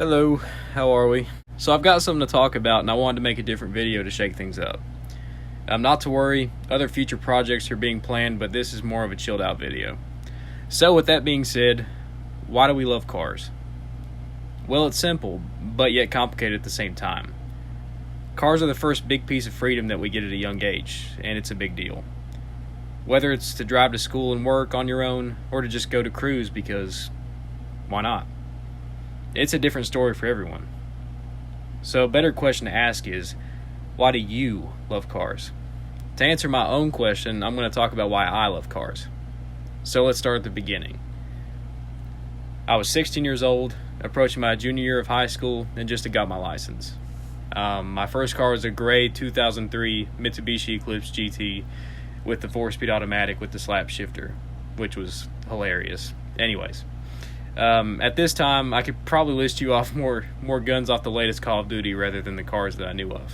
Hello, how are we? So I've got something to talk about and I wanted to make a different video to shake things up. Not to worry, other future projects are being planned, but this is more of a chilled out video. So with that being said, why do we love cars? Well, it's simple, but yet complicated at the same time. Cars are the first big piece of freedom that we get at a young age, and it's a big deal. Whether it's to drive to school and work on your own, or to just go to cruise because why not? It's a different story for everyone. So a better question to ask is, why do you love cars? To answer my own question, I'm going to talk about why I love cars. So let's start at the beginning. I was 16 years old, approaching my junior year of high school, and just got my license. My first car was a gray 2003 Mitsubishi Eclipse GT with the 4-speed automatic with the slap shifter, which was hilarious. Anyways. At this time, I could probably list you off more guns off the latest Call of Duty rather than the cars that I knew of.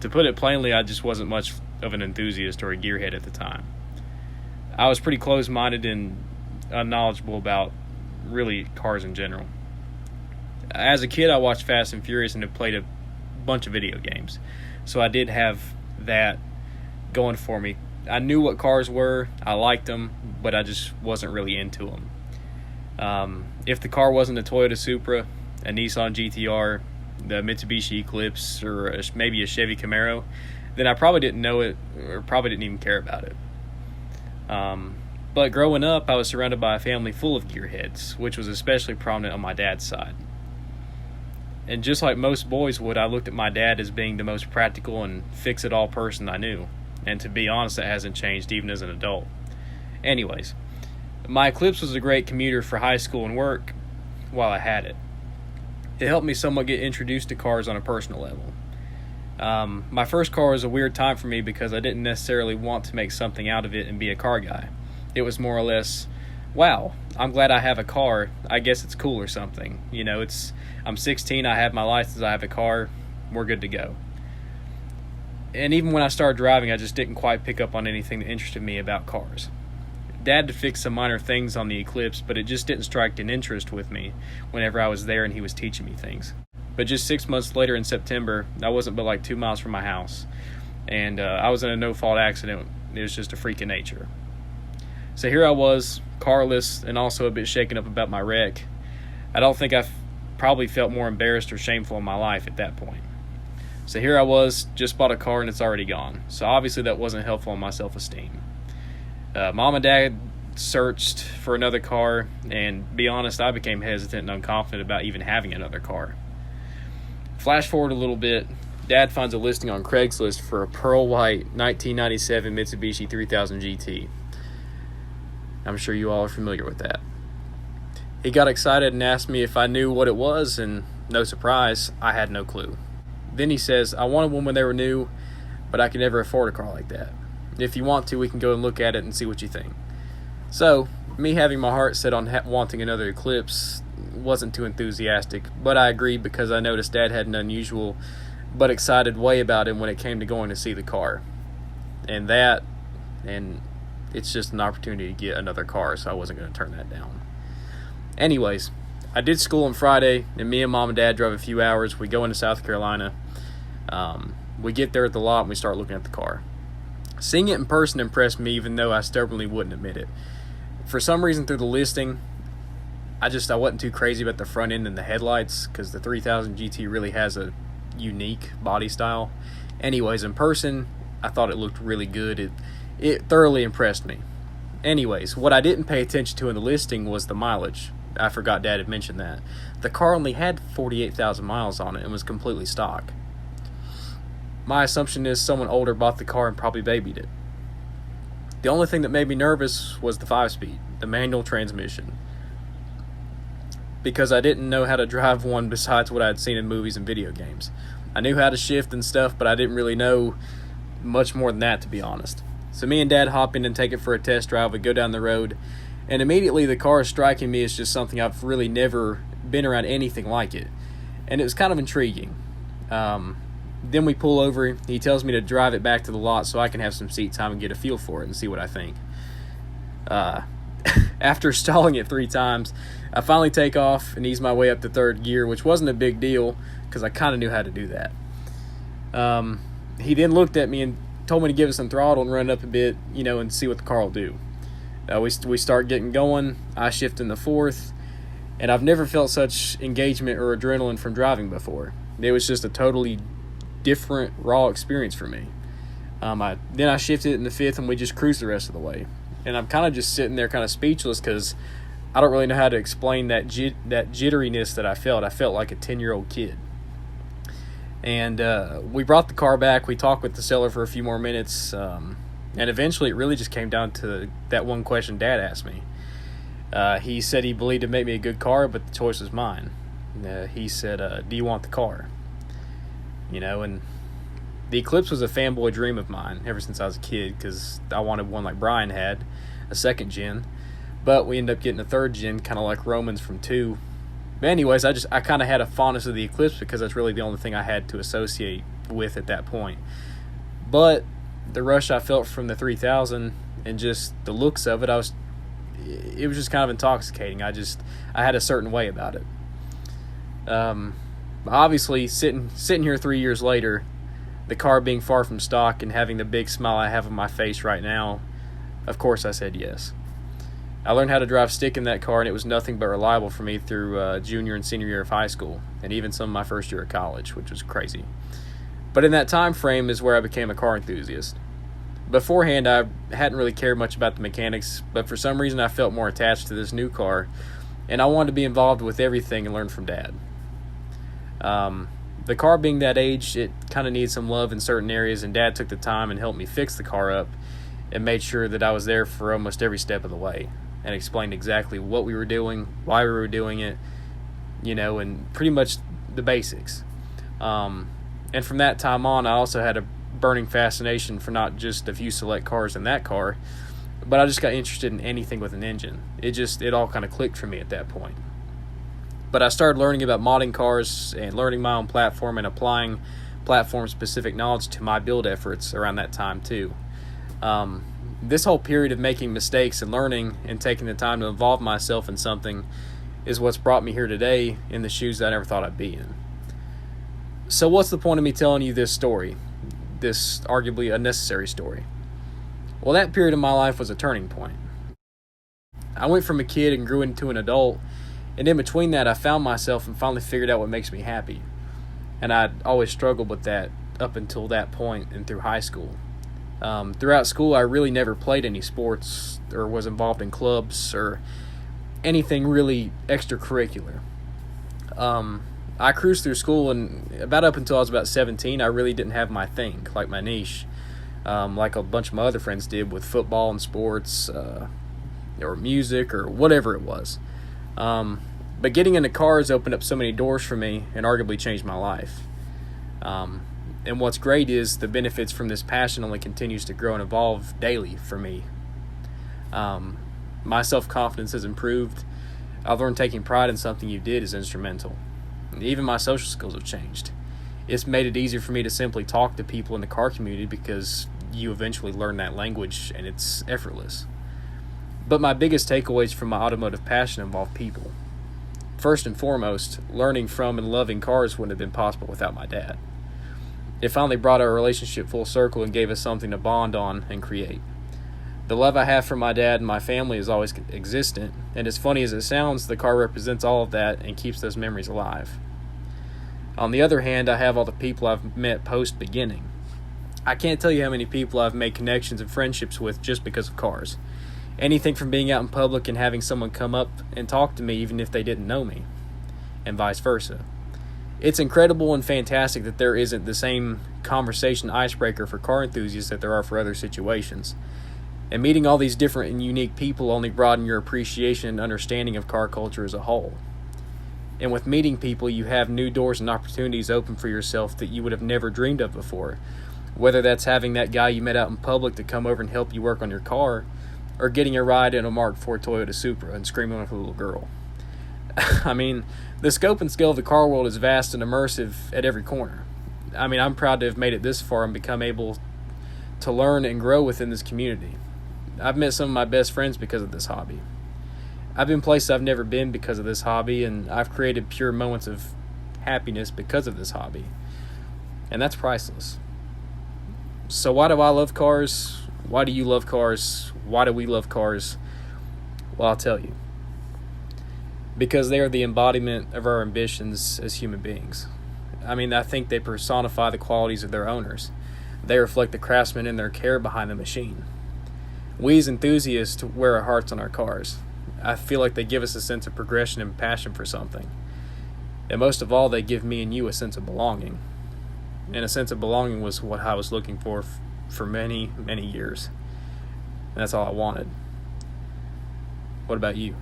To put it plainly, I just wasn't much of an enthusiast or a gearhead at the time. I was pretty close-minded and unknowledgeable about, really, cars in general. As a kid, I watched Fast and Furious and had played a bunch of video games, so I did have that going for me. I knew what cars were, I liked them, but I just wasn't really into them. If the car wasn't a Toyota Supra, a Nissan GTR, the Mitsubishi Eclipse, or maybe a Chevy Camaro, then I probably didn't know it or probably didn't even care about it. But growing up, I was surrounded by a family full of gearheads, which was especially prominent on my dad's side. And just like most boys would, I looked at my dad as being the most practical and fix-it-all person I knew. And to be honest, that hasn't changed even as an adult. Anyways. My Eclipse was a great commuter for high school and work while I had it. It helped me somewhat get introduced to cars on a personal level. My first car was a weird time for me because I didn't necessarily want to make something out of it and be a car guy. It was more or less, wow, I'm glad I have a car. I guess it's cool or something. You know, I'm 16, I have my license, I have a car, we're good to go. And even when I started driving, I just didn't quite pick up on anything that interested me about cars. Dad had fixed some minor things on the Eclipse, but it just didn't strike an interest with me whenever I was there and he was teaching me things. But just 6 months later in September, I wasn't but like 2 miles from my house, and I was in a no-fault accident. It was just a freak of nature. So here I was, carless, and also a bit shaken up about my wreck. I don't think I probably felt more embarrassed or shameful in my life at that point. So here I was, just bought a car and it's already gone. So obviously that wasn't helpful on my self-esteem. Mom and Dad searched for another car, and to be honest, I became hesitant and unconfident about even having another car. Flash forward a little bit, Dad finds a listing on Craigslist for a pearl white 1997 Mitsubishi 3000 GT. I'm sure you all are familiar with that. He got excited and asked me if I knew what it was, and no surprise, I had no clue. Then he says, I wanted one when they were new, but I could never afford a car like that. If you want to, we can go and look at it and see what you think. So, me having my heart set on wanting another Eclipse wasn't too enthusiastic, but I agreed because I noticed Dad had an unusual but excited way about him when it came to going to see the car. And it's just an opportunity to get another car, so I wasn't going to turn that down. Anyways, I did school on Friday, and me and Mom and Dad drove a few hours. We go into South Carolina. We get there at the lot and we start looking at the car. Seeing it in person impressed me, even though I stubbornly wouldn't admit it. For some reason, through the listing, I wasn't too crazy about the front end and the headlights, because the 3000 GT really has a unique body style. Anyways, in person, I thought it looked really good. It thoroughly impressed me. Anyways, what I didn't pay attention to in the listing was the mileage. I forgot Dad had mentioned that. The car only had 48,000 miles on it and was completely stock. My assumption is someone older bought the car and probably babied it. The only thing that made me nervous was the 5-speed, the manual transmission. Because I didn't know how to drive one besides what I had seen in movies and video games. I knew how to shift and stuff, but I didn't really know much more than that, to be honest. So me and Dad hop in and take it for a test drive. We go down the road, and immediately the car is striking me as just something I've really never been around anything like it. And it was kind of intriguing. Then we pull over. He tells me to drive it back to the lot so I can have some seat time and get a feel for it and see what I think. After stalling it 3 times, I finally take off and ease my way up to third gear, which wasn't a big deal because I kind of knew how to do that. He then looked at me and told me to give it some throttle and run it up a bit, and see what the car will do. We start getting going. I shift in the fourth, and I've never felt such engagement or adrenaline from driving before. It was just a totally different, raw experience for me. Then I shifted in the fifth, and we just cruised the rest of the way. And I'm kind of just sitting there kind of speechless because I don't really know how to explain that jitteriness that I felt. I felt like a 10-year-old kid. And we brought the car back. We talked with the seller for a few more minutes. And eventually it really just came down to that one question Dad asked me. He said he believed it'd make me a good car, but the choice was mine. He said, do you want the car? And the Eclipse was a fanboy dream of mine ever since I was a kid because I wanted one like Brian had, a second gen. But we ended up getting a third gen, kind of like Romans from 2. But anyways, I kind of had a fondness of the Eclipse because that's really the only thing I had to associate with at that point. But the rush I felt from the 3000 and just the looks of it, it was just kind of intoxicating. I had a certain way about it. Obviously, sitting here 3 years later, the car being far from stock and having the big smile I have on my face right now, of course I said yes. I learned how to drive stick in that car, and it was nothing but reliable for me through junior and senior year of high school, and even some of my first year of college, which was crazy. But in that time frame is where I became a car enthusiast. Beforehand, I hadn't really cared much about the mechanics, but for some reason I felt more attached to this new car, and I wanted to be involved with everything and learn from Dad. The car being that age, it kind of needs some love in certain areas, and Dad took the time and helped me fix the car up and made sure that I was there for almost every step of the way and explained exactly what we were doing, why we were doing it, and pretty much the basics. And from that time on, I also had a burning fascination for not just a few select cars in that car, but I just got interested in anything with an engine. It all kind of clicked for me at that point. But I started learning about modding cars and learning my own platform and applying platform-specific knowledge to my build efforts around that time too. This whole period of making mistakes and learning and taking the time to involve myself in something is what's brought me here today in the shoes that I never thought I'd be in. So what's the point of me telling you this story? This arguably unnecessary story? Well, that period of my life was a turning point. I went from a kid and grew into an adult, and in between that I found myself and finally figured out what makes me happy. And I'd always struggled with that up until that point and through high school. Throughout school, I really never played any sports or was involved in clubs or anything really extracurricular. I cruised through school, and about up until I was about 17, I really didn't have my thing, like my niche, like a bunch of my other friends did with football and sports, or music, or whatever it was. But getting into cars opened up so many doors for me and arguably changed my life. And what's great is the benefits from this passion only continues to grow and evolve daily for me. My self-confidence has improved. I've learned taking pride in something you did is instrumental. Even my social skills have changed. It's made it easier for me to simply talk to people in the car community because you eventually learn that language and it's effortless. But my biggest takeaways from my automotive passion involve people. First and foremost, learning from and loving cars wouldn't have been possible without my dad. It finally brought our relationship full circle and gave us something to bond on and create. The love I have for my dad and my family is always existent, and as funny as it sounds, the car represents all of that and keeps those memories alive. On the other hand, I have all the people I've met post-beginning. I can't tell you how many people I've made connections and friendships with just because of cars. Anything from being out in public and having someone come up and talk to me even if they didn't know me, and vice versa. It's incredible and fantastic that there isn't the same conversation icebreaker for car enthusiasts that there are for other situations. And meeting all these different and unique people only broaden your appreciation and understanding of car culture as a whole. And with meeting people, you have new doors and opportunities open for yourself that you would have never dreamed of before. Whether that's having that guy you met out in public to come over and help you work on your car, or getting a ride in a Mark IV Toyota Supra and screaming with a little girl. I mean, the scope and scale of the car world is vast and immersive at every corner. I mean, I'm proud to have made it this far and become able to learn and grow within this community. I've met some of my best friends because of this hobby. I've been places I've never been because of this hobby, and I've created pure moments of happiness because of this hobby. And that's priceless. So why do I love cars? Why do you love cars? Why do we love cars? Well, I'll tell you. Because they are the embodiment of our ambitions as human beings. I mean, I think they personify the qualities of their owners. They reflect the craftsman and their care behind the machine. We as enthusiasts wear our hearts on our cars. I feel like they give us a sense of progression and passion for something. And most of all, they give me and you a sense of belonging. And a sense of belonging was what I was looking for many, many years. And that's all I wanted. What about you?